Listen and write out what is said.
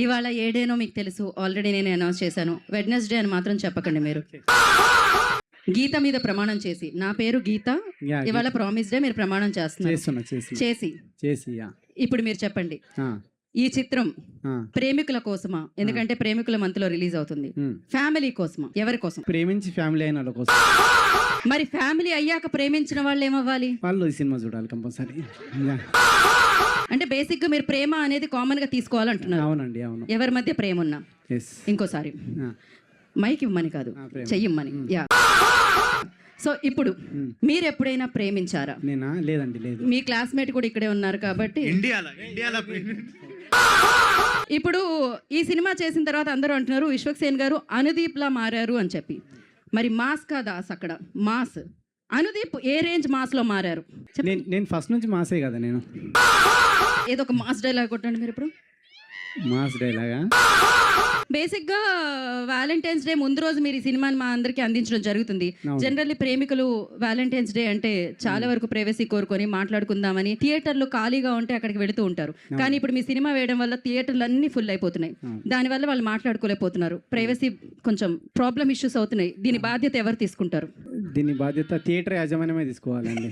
ఇవాళ ఏ డేనో మీకు తెలుసు, ఆల్రెడీ నేను అనౌన్స్ చేశాను. వెడ్నెస్డే అని మాత్రం చెప్పకండి మీరు. గీత మీద ప్రమాణం చేసి, నా పేరు గీత, ఇవాళ ప్రామిస్ డే మీరు ప్రమాణం చేస్తున్నారు. చేసి ఇప్పుడు మీరు చెప్పండి, ఈ చిత్రం ప్రేమికుల కోసమా? ఎందుకంటే ప్రేమికుల మంత్లో రిలీజ్ అవుతుంది. ఫ్యామిలీ కోసమా? ఎవరి కోసం? ప్రేమించి ఫ్యామిలీ అయిన వాళ్ళ కోసం. మరి ఫ్యామిలీ అయ్యాక ప్రేమించిన వాళ్ళు ఏమవ్వాలి? వాళ్ళు ఈ సినిమా చూడాలి కంపల్సరీ. అంటే బేసిక్ గా మీరు ప్రేమ అనేది కామన్ గా తీసుకోవాలంటున్నారు. అవునండి, అవును. ఎవరి మధ్య ప్రేమ ఉన్నా. ఇంకోసారి మైక్ ఇవ్వమని కాదు, చెయ్యమ్మని. యా. సో ఇప్పుడు మీరు ఎప్పుడైనా ప్రేమించారా? నేనా? లేదండి, లేదు. మీ క్లాస్మేట్ కూడా ఇక్కడే ఉన్నారు కాబట్టి. ఇప్పుడు ఈ సినిమా చేసిన తర్వాత అందరూ అంటున్నారు విశ్వక్సేన్ గారు అనుదీప్ లా మారారు అని చెప్పి. మరి మాస్ కా దాస్ అక్కడ మాస్. అనుదీప్ ఏ రేంజ్ మాస్ లో మారారు? నేను ఫస్ట్ నుంచి మాసే కదా. నేను ఏదో ఒక మాస్ డైలాగ్ కొట్టండి మీరు ఇప్పుడు. మాస్ డైలాగా? బేసిక్ గా వ్యాలంటైన్స్ డే ముందు రోజు మీరు ఈ సినిమాని మా అందరికి అందించడం జరుగుతుంది. జనరల్లీ ప్రేమికులు వ్యాలంటైన్స్ డే అంటే చాలా వరకు ప్రైవసీ కోరుకొని మాట్లాడుకుందామని థియేటర్లు ఖాళీగా ఉంటే అక్కడికి వెళుతూ ఉంటారు. కానీ ఇప్పుడు మీ సినిమా వేయడం వల్ల థియేటర్లు అన్ని ఫుల్ అయిపోతున్నాయి. దానివల్ల వాళ్ళు మాట్లాడుకోలేకపోతున్నారు. ప్రైవసీ కొంచెం ప్రాబ్లమ్ ఇష్యూస్ అవుతున్నాయి. దీని బాధ్యత ఎవరు తీసుకుంటారు? దీని బాధ్యత థియేటర్ యాజమాన్యమే తీసుకోవాలండి.